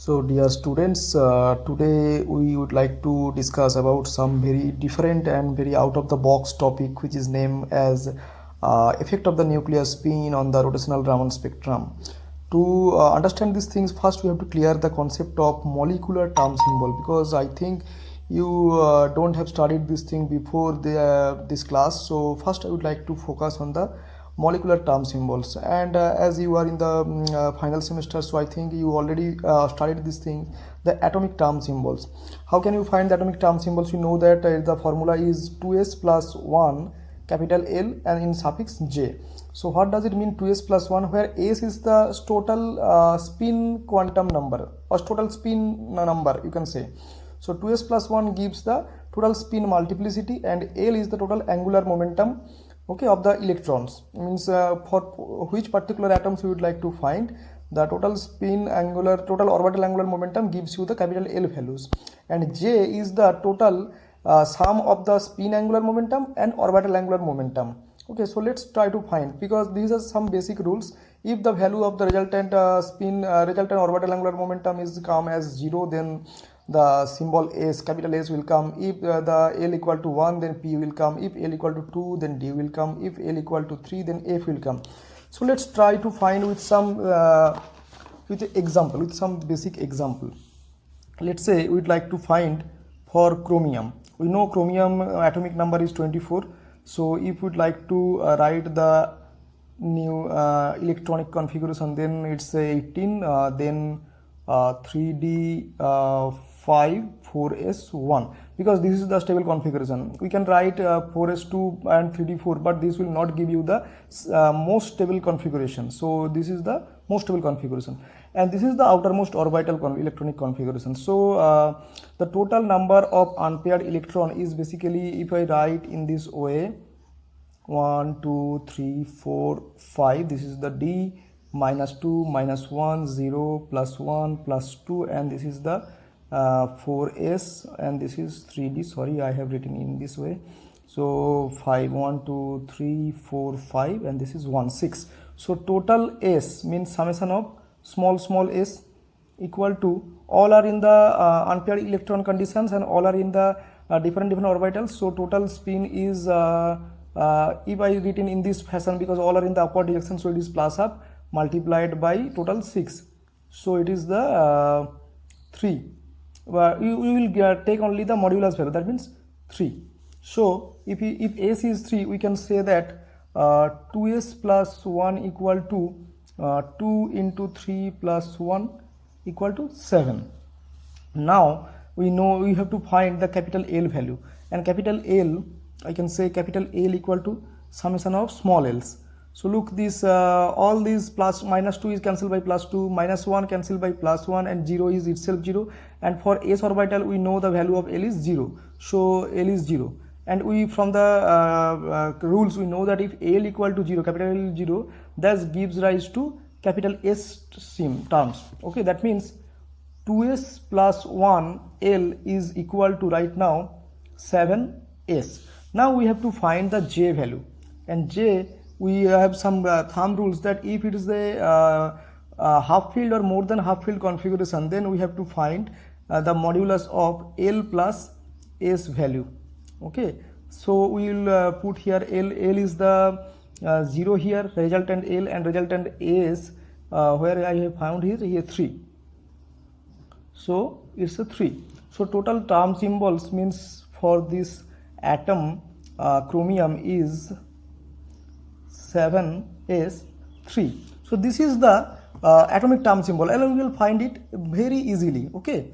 So, dear students, today we would like to discuss about some very different and very out of the box topic, which is named as effect of the nuclear spin on the rotational Raman spectrum. To understand these things, first we have to clear the concept of molecular term symbol, because I think you don't have studied this thing before this class. So first I would like to focus on the molecular term symbols, and as you are in the final semester, so I think you already studied this thing, the atomic term symbols. How can you find the atomic term symbols? You know that the formula is 2s plus 1 capital L and in suffix j. So what does it mean 2s plus 1, where s is the total spin quantum number or total spin number, you can say. So 2s plus 1 gives the total spin multiplicity, and L is the total angular momentum, okay, of the electrons. Means for which particular atoms you would like to find the total spin angular, total orbital angular momentum gives you the capital L values, and J is the total sum of the spin angular momentum and orbital angular momentum. Okay, so let's try to find, because these are some basic rules. If the value of the resultant resultant orbital angular momentum is come as 0, then the symbol S, capital S will come. If the L equal to 1, then P will come. If L equal to 2, then D will come. If L equal to 3, then F will come. So let's try to find with some with an example, with some basic example. Let's say we'd like to find for chromium. We know chromium atomic number is 24. So if we'd like to write the new electronic configuration, then it's 18, then 3d 5 4s1, because this is the stable configuration. We can write 4s2 and 3d4, but this will not give you the most stable configuration. So this is the most stable configuration, and this is the outermost orbital electronic configuration. So the total number of unpaired electron is basically, if I write in this way, 1 2 3 4 5, this is the D, minus 2 minus 1 0 plus 1 plus 2, and this is the 4s, and this is 3d. Sorry, I have written in this way. So 5 1 2 3 4 5, and this is 1 6. So total s means summation of small s equal to, all are in the unpaired electron conditions and all are in the different orbitals. So total spin is if I written in this fashion, because all are in the upward direction, so it is plus up multiplied by total 6. So it is the 3. You will take only the modulus value, that means 3. So if s is 3, we can say that 2s plus 1 equal to 2 into 3 plus 1 equal to 7. Now we know we have to find the capital L value, and capital L, I can say capital L equal to summation of small l's. So look, this all these plus minus 2 is cancelled by plus 2, minus 1 cancelled by plus 1, and 0 is itself 0. And for s orbital, we know the value of L is 0, so L is 0. And we, from the rules, we know that if L equal to 0, capital L is 0, that gives rise to capital S sim terms. Okay, that means 2s plus 1 L is equal to right now 7s. Now we have to find the J value, and J, we have some thumb rules that if it is a half field or more than half field configuration, then we have to find the modulus of L plus S value. Okay, so we will put here L is the 0 here, resultant L, and resultant S where I have found here 3. So it's a 3. So total term symbols means for this atom chromium is 7s3. So this is the atomic term symbol, and we will find it very easily. Okay,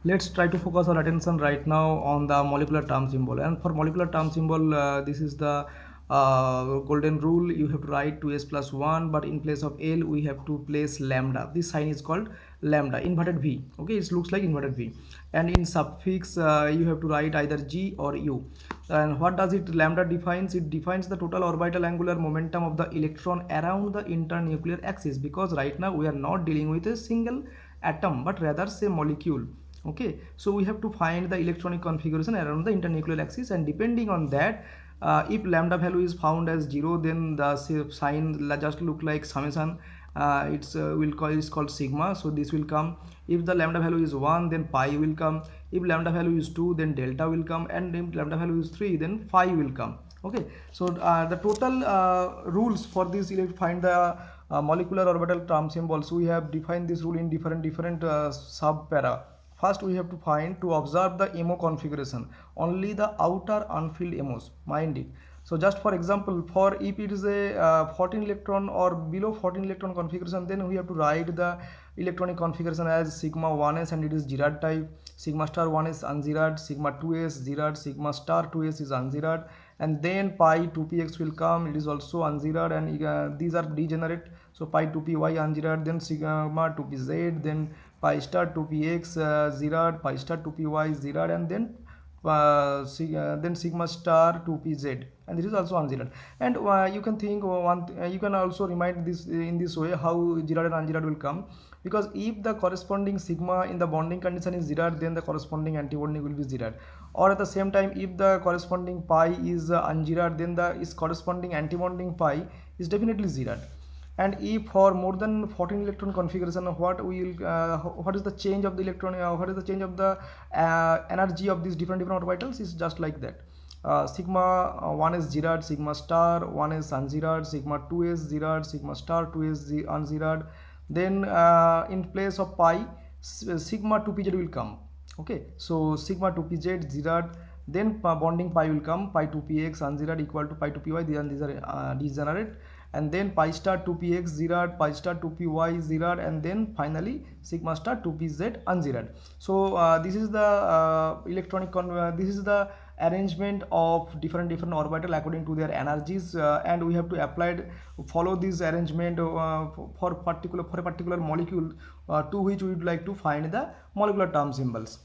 let's try to focus our attention right now on the molecular term symbol. And for molecular term symbol, this is the golden rule. You have to write 2s plus 1, but in place of L we have to place lambda. This sign is called lambda, inverted V. Okay, it looks like inverted V, and in suffix you have to write either G or U. And what does it lambda defines? It defines the total orbital angular momentum of the electron around the internuclear axis, because right now we are not dealing with a single atom but rather say molecule. Okay, so we have to find the electronic configuration around the internuclear axis, and depending on that, if lambda value is found as 0, then the sign just look like summation, it's called sigma. So this will come. If the lambda value is 1, then pi will come. If lambda value is 2, then delta will come, and if lambda value is 3, then phi will come. Okay, so the total rules for this, find the molecular orbital term symbols. We have defined this rule in different sub para. First we have to find, to observe the MO configuration, only the outer unfilled MOs, mind it. So just for example, for if it is a 14 electron or below 14 electron configuration, then we have to write the electronic configuration as sigma 1s, and it is zeroed type, sigma star 1s unzeroed, sigma 2s zeroed, sigma star 2s is unzeroed, and then pi 2px will come, it is also unzeroed, and these are degenerate. So pi 2py unzeroed, then sigma 2pz, then pi star 2px zeroed, pi star 2py zeroed, and then sigma star 2pz, and this is also unzeroed. And you can think you can also remind this in this way how zeroed and unzeroed will come, because if the corresponding sigma in the bonding condition is zeroed, then the corresponding antibonding will be zeroed, or at the same time if the corresponding pi is unzeroed, then the is corresponding antibonding pi is definitely zeroed. And if for more than 14 electron configuration, what is the change of the electron, what is the change of the energy of these different orbitals is just like that. Sigma 1 is zeroed, sigma star 1 is unzeroed, sigma 2 is zeroed, sigma star 2 is unzeroed. Then in place of pi, sigma 2pz will come. Okay, so sigma 2pz zeroed, then bonding pi will come, pi 2px unzeroed equal to pi 2py, these are degenerate, and then pi star 2px zeroed, pi star 2py zeroed, and then finally sigma star 2pz unzeroed. So this is the this is the arrangement of different orbital according to their energies, and we have to follow this arrangement for a particular molecule to which we would like to find the molecular term symbols.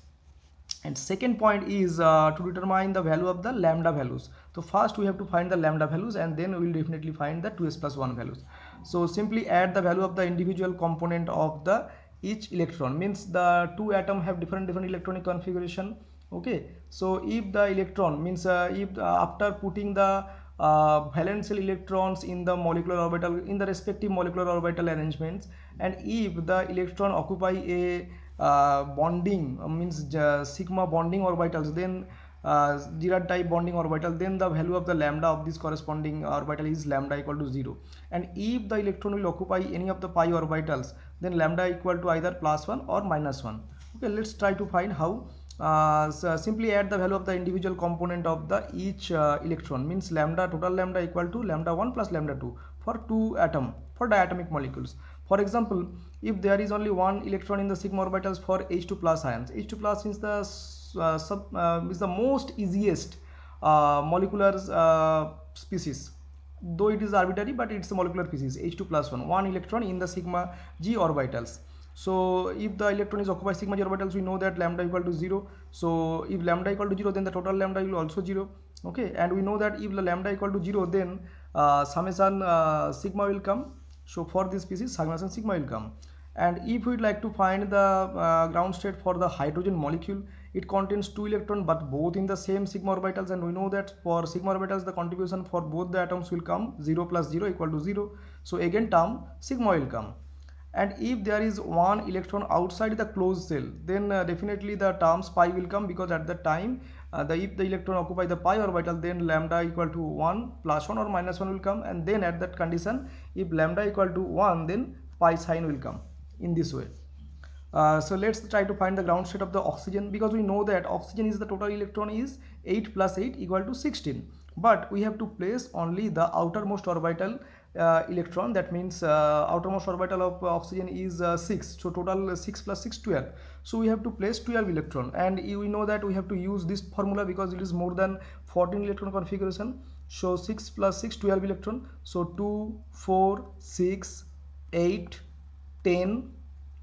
And second point is to determine the value of the lambda values. So first we have to find the lambda values, and then we will definitely find the 2s plus 1 values. So simply add the value of the individual component of the each electron, means the two atoms have different electronic configuration. Okay, so if the electron means if after putting the valence shell electrons in the molecular orbital, in the respective molecular orbital arrangements, and if the electron occupy a bonding means sigma bonding orbitals, then zeroed type bonding orbital, then the value of the lambda of this corresponding orbital is lambda equal to 0. And if the electron will occupy any of the pi orbitals, then lambda equal to either +1 or -1. Okay, let's try to find how. So simply add the value of the individual component of the each electron, means lambda, total lambda equal to lambda 1 plus lambda 2 for two atom, for diatomic molecules. For example, if there is only one electron in the sigma orbitals for H2 plus ions, H2 plus is the is the most easiest molecular species, though it is arbitrary, but it's a molecular species. H2 plus 1 electron in the sigma g orbitals. So if the electron is occupied sigma g orbitals, we know that lambda equal to 0. So if lambda equal to 0, then the total lambda will also 0. Okay, and we know that if the lambda equal to 0, then summation sigma will come. So for this species, summation sigma will come. And if we would like to find the ground state for the hydrogen molecule, it contains two electrons but both in the same sigma orbitals, and we know that for sigma orbitals the contribution for both the atoms will come 0 plus 0 equal to 0. So again term sigma will come. And if there is one electron outside the closed shell, then definitely the terms pi will come, because at that time if the electron occupy the pi orbital, then lambda equal to 1 plus 1 or minus 1 will come, and then at that condition if lambda equal to 1, then pi sign will come in this way. So let's try to find the ground state of the oxygen, because we know that oxygen is the total electron is 8 plus 8 equal to 16, but we have to place only the outermost orbital electron, that means outermost orbital of oxygen is 6, so total 6 plus 6 12, so we have to place 12 electron, and we know that we have to use this formula because it is more than 14 electron configuration. So 6 plus 6 12 electron, so 2 4 6 8 10,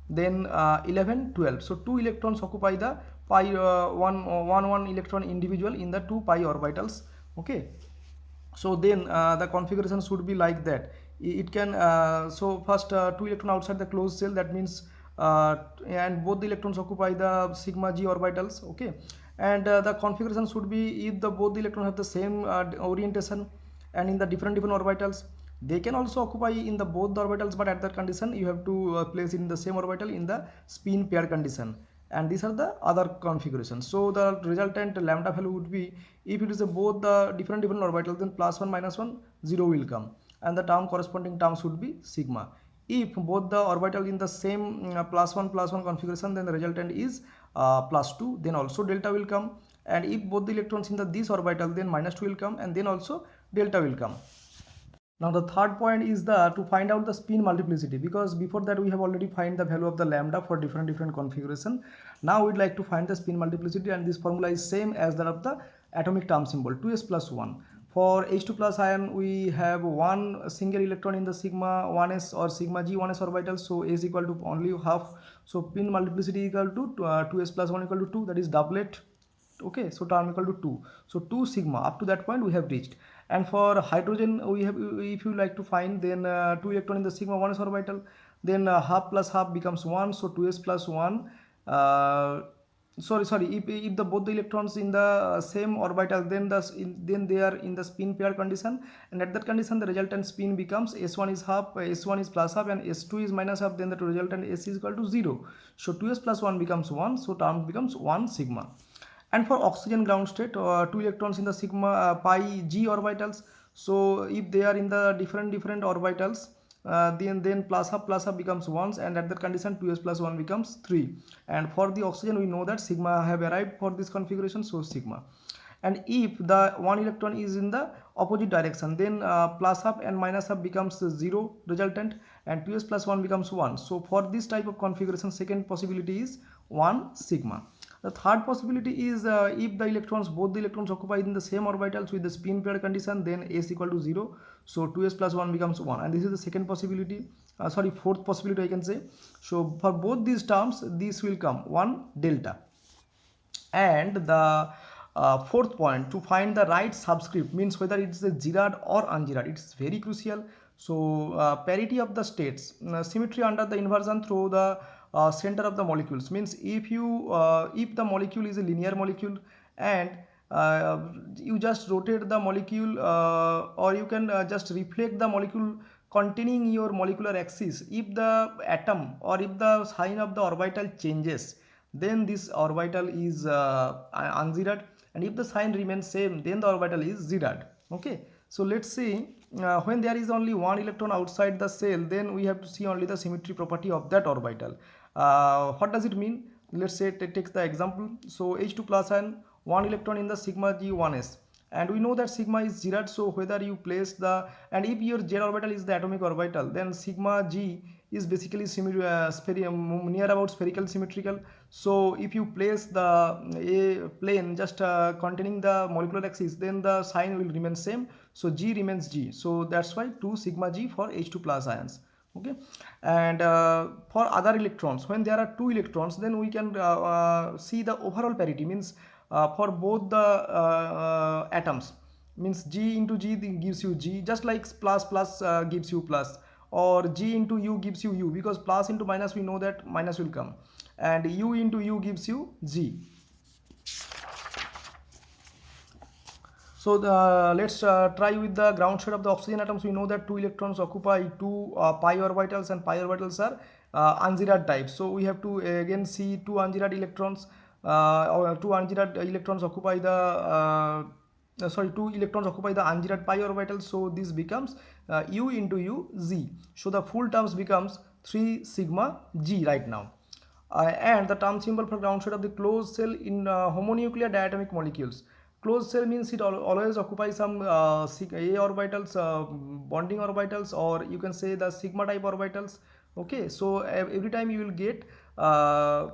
then 11 12, so 2 electrons occupy the pi one electron individual in the 2 pi orbitals. Okay, so then the configuration should be like that. It can so first 2 electron outside the closed shell, that means and both the electrons occupy the sigma g orbitals. Okay, and the configuration should be if the both the electrons have the same orientation and in the different orbitals. They can also occupy in the both the orbitals, but at that condition you have to place it in the same orbital in the spin pair condition, and these are the other configurations. So the resultant lambda value would be, if it is a both the different orbitals, then plus 1 minus 1 0 will come, and the term corresponding terms would be sigma. If both the orbital in the same plus 1 configuration, then the resultant is plus 2, then also delta will come. And if both the electrons in the this orbital, then minus 2 will come, and then also delta will come. Now the third point is the to find out the spin multiplicity, because before that we have already find the value of the lambda for different configuration. Now we'd like to find the spin multiplicity, and this formula is same as that of the atomic term symbol 2s plus 1. For H2 plus ion, we have one single electron in the sigma 1s or sigma g 1s orbital, so s equal to only half. So spin multiplicity equal to 2s plus 1 equal to 2, that is doublet. Okay, so term equal to 2, so 2 sigma. Up to that point we have reached. And for hydrogen, we have, if you like to find, then 2 electron in the sigma 1s orbital, then half plus half becomes 1, so 2s plus 1. Sorry, if the both the electrons in the same orbital, then then they are in the spin pair condition, and at that condition the resultant spin becomes s1 is half, s1 is plus half, and s2 is minus half, then the resultant s is equal to 0. So 2s plus 1 becomes 1, so term becomes 1 sigma. And for oxygen ground state, 2 electrons in the sigma pi g orbitals, so if they are in the different orbitals, then plus half becomes 1, and at that condition 2s plus 1 becomes 3. And for the oxygen, we know that sigma have arrived for this configuration, so sigma. And if the one electron is in the opposite direction, then plus half and minus half becomes 0 resultant, and 2s plus 1 becomes 1. So for this type of configuration, second possibility is 1 sigma. The third possibility is if the electrons, both the electrons occupied in the same orbitals with the spin pair condition, then s equal to 0, so 2s plus 1 becomes 1, and this is the second possibility, fourth possibility I can say. So for both these terms, this will come 1 delta. And the fourth point, to find the right subscript, means whether it's a Girard or un-Girard, it's very crucial. So parity of the states, symmetry under the inversion through the center of the molecules, means if the molecule is a linear molecule, and you just rotate the molecule, or you can just reflect the molecule containing your molecular axis, if the atom or if the sign of the orbital changes, then this orbital is un-Girard, and if the sign remains same, then the orbital is Girard. Okay, so let's see, when there is only one electron outside the cell, then we have to see only the symmetry property of that orbital. What does it mean? Let's say take the example. So H2 plus ion, one electron in the sigma g1s, and we know that sigma is Girard, so whether you place the, and if your z orbital is the atomic orbital, then sigma g is basically near about spherical symmetrical. So if you place the a plane just containing the molecular axis, then the sign will remain same, so g remains g, so that's why 2 sigma g for H2 plus ions. Okay, and for other electrons, when there are 2 electrons, then we can see the overall parity, means for both the atoms, means g into g gives you g, just like plus gives you plus, or g into u gives you u, because plus into minus we know that minus will come, and u into u gives you g. So let's try with the ground state of the oxygen atoms. We know that 2 electrons occupy 2 pi orbitals, and pi orbitals are un-Girard type. So we have to again see 2 un-Girard electrons, or 2 un-Girard electrons occupy the 2 electrons occupy the un-Girard pi orbital, so this becomes u into u z. So the full terms becomes 3 sigma g right now. And the term symbol for ground state of the closed cell in homonuclear diatomic molecules. Closed cell means it always occupies some a orbitals, bonding orbitals, or you can say the sigma type orbitals. Okay, so every time you will get,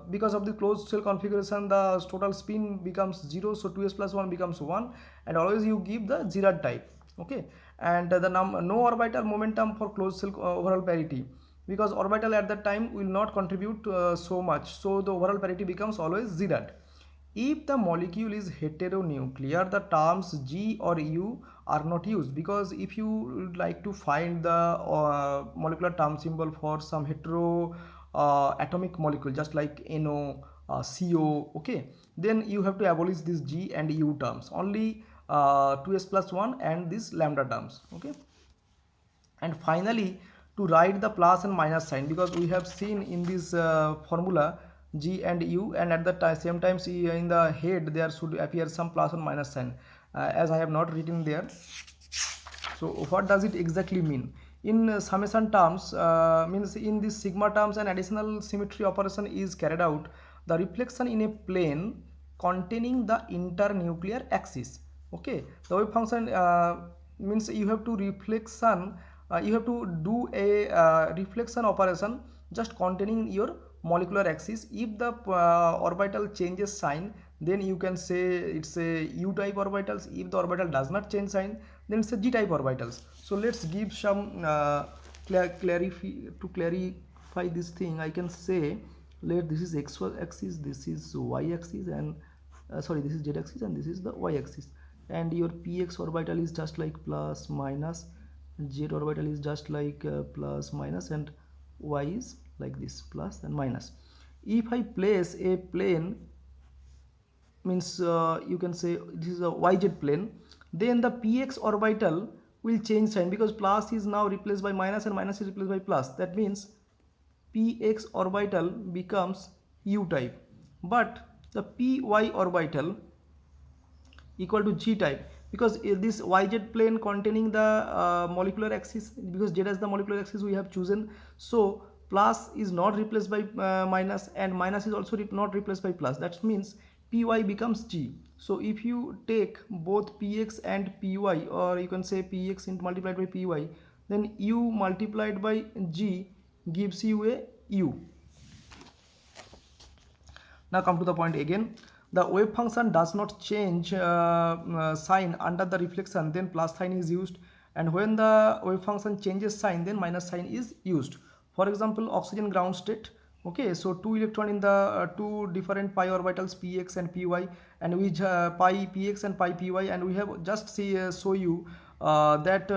because of the closed cell configuration, the total spin becomes 0, so 2s plus 1 becomes 1, and always you give the Girard type. Okay, and the no orbital momentum for closed cell overall parity, because orbital at that time will not contribute so much, so the overall parity becomes always Girard. If the molecule is heteronuclear, the terms G or U are not used, because if you would like to find the molecular term symbol for some hetero atomic molecule, just like NO, CO, okay, then you have to abolish this G and U terms, only 2s plus 1 and this lambda terms. Okay, And finally, to write the plus and minus sign, because we have seen in this formula g and u, and at the same time in the head there should appear some plus and minus sign, as I have not written there. So what does it exactly mean? In summation terms, means in this sigma terms an additional symmetry operation is carried out. The reflection in a plane containing the internuclear axis. Okay, the wave function means you have to reflection. You have to do a reflection operation just containing your molecular axis. If the orbital changes sign, then you can say it's a u type orbitals. If the orbital does not change sign, then it's a g type orbitals. So let's give some to clarify this thing. I can say, let this is x axis, this is y axis, and sorry, this is z axis, and this is the y axis, and your px orbital is just like plus minus, z orbital is just like plus minus, and y is like this, plus and minus. If I place a plane, means you can say this is a yz plane, then the px orbital will change sign, because plus is now replaced by minus and minus is replaced by plus. That means px orbital becomes u type, but the py orbital equal to g type, because this yz plane containing the molecular axis, because z as the molecular axis we have chosen, so plus is not replaced by minus, and minus is also not replaced by plus. That means py becomes g. So if you take both px and py, or you can say px multiplied by py, then u multiplied by g gives you a u. Now come to the point again. The wave function does not change sign under the reflection, then plus sign is used, and when the wave function changes sign, then minus sign is used. For example, oxygen ground state. Okay, so two electron in the two different pi orbitals px and py, and which pi px and pi py, and we have just show you that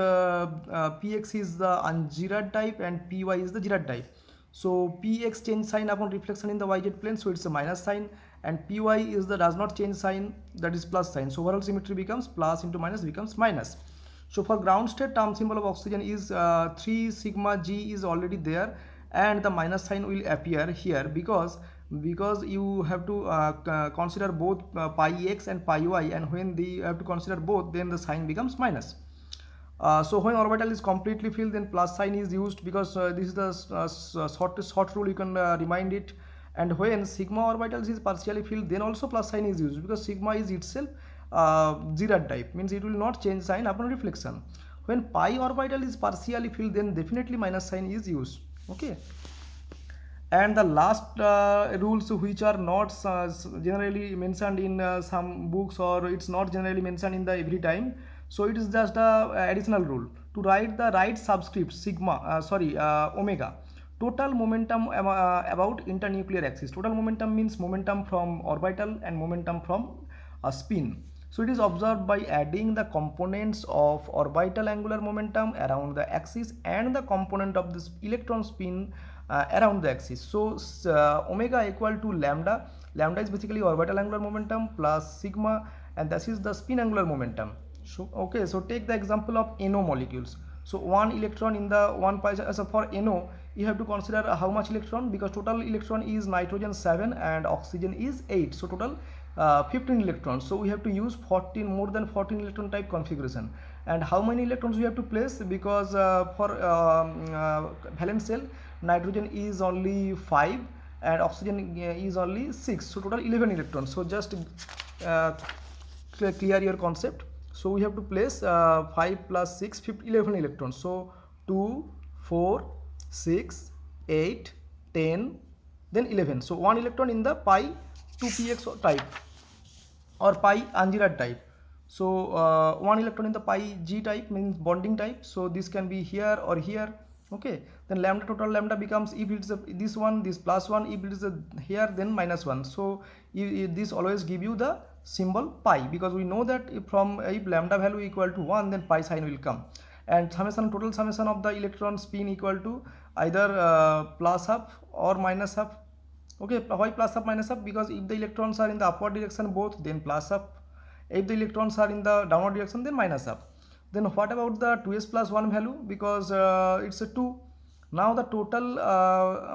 px is the unzeroed type and py is the zeroed type. So px change sign upon reflection in the yz plane, so it's a minus sign, and py is the does not change sign, that is plus sign. So overall symmetry becomes plus into minus becomes minus. So for ground state, term symbol of oxygen is 3 sigma g is already there, and the minus sign will appear here, because you have to consider both pi x and pi y, and when you have to consider both, then the sign becomes minus. So when orbital is completely filled, then plus sign is used, because this is the short rule, you can remind it. And when sigma orbitals is partially filled, then also plus sign is used, because sigma is itself zeroed type, means it will not change sign upon reflection. When pi orbital is partially filled, then definitely minus sign is used. Okay, and the last rules which are not generally mentioned in some books, or it's not generally mentioned in the every time, so it is just a additional rule to write the right subscript sigma omega, total momentum about internuclear axis. Total momentum means momentum from orbital and momentum from a spin. So it is observed by adding the components of orbital angular momentum around the axis and the component of this electron spin around the axis. So omega equal to lambda. Lambda is basically orbital angular momentum plus sigma, and this is the spin angular momentum. So okay, so take the example of NO molecules. So one electron in the one pi. So for NO, you have to consider how much electron, because total electron is nitrogen 7 and oxygen is 8. So total 15 electrons. So we have to use more than 14 electron type configuration. And how many electrons we have to place, because for valence shell, nitrogen is only 5 and oxygen is only 6. So total 11 electrons. So just clear your concept. So we have to place 5 plus 6, 11 electrons. So 2, 4, 6, 8, 10, then 11. So 1 electron in the pi 2px type or pi unzeroed type. So 1 electron in the pi g type means bonding type. So this can be here or here. Okay, then lambda, total lambda becomes, if it's this one, this plus 1, if it is here, then minus 1. So this always give you the symbol pi, because we know that if lambda value equal to 1, then pi sign will come. And total summation of the electron spin equal to either plus half or minus half. Okay, why plus half minus half? Because if the electrons are in the upward direction both, then plus half. If the electrons are in the downward direction, then minus half. Then what about the 2s plus 1 value? Because it's a 2. Now the total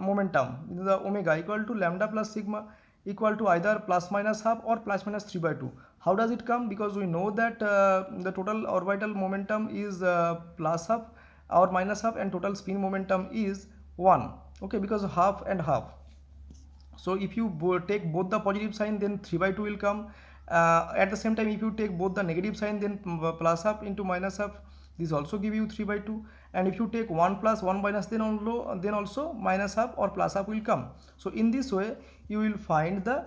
momentum, the omega equal to lambda plus sigma equal to either plus minus half or plus minus 3 by 2. How does it come? Because we know that the total orbital momentum is plus half or minus half, and total spin momentum is 1. Okay, because half and half. So if you take both the positive sign, then 3 by 2 will come. At the same time, if you take both the negative sign, then plus half into minus half, this also give you 3 by 2. And if you take 1 plus 1 minus, then also minus half or plus half will come. So in this way you will find the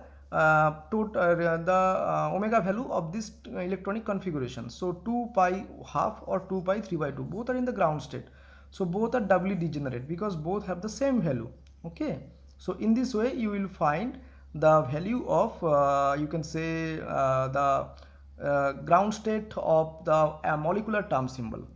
omega value of this electronic configuration. So 2 pi half or 2 pi 3 by 2, both are in the ground state, so both are doubly degenerate because both have the same value. Okay, so in this way you will find the value of you can say the ground state of the molecular term symbol.